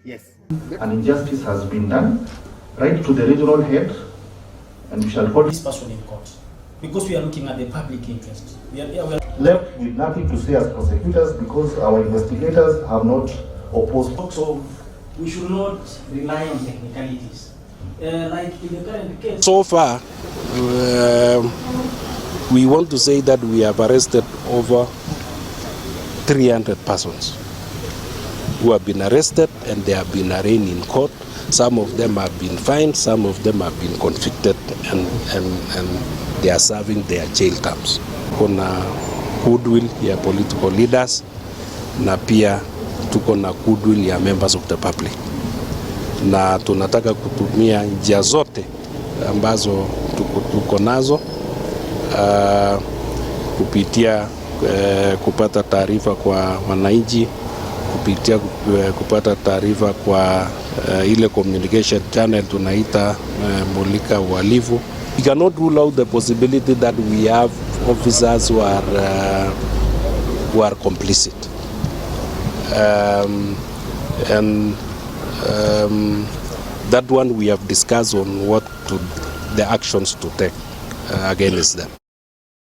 Yes. An injustice has been done. Write to the regional head, and we shall call this person in court because we are looking at the public interest. We are left with nothing to say as prosecutors because our investigators have not opposed. So we should not rely on technicalities. Like in the current case. So far, we want to say that we have arrested over 300 persons who have been arrested and they have been arraigned in court. Some of them have been fined, some of them have been convicted and they are serving their jail terms. Kuna goodwill ya political leaders na pia tuko na goodwill ya members of the public. Na tunataka kutumia njia zote ambazo tuko nazo kupitia kupata taarifa kwa wananchi, kupitia kupata taarifa kwa ile communication channel tunaita mulika uhalifu. We cannot rule out the possibility that we have officers who are complicit. That one we have discussed on what the actions to take against them.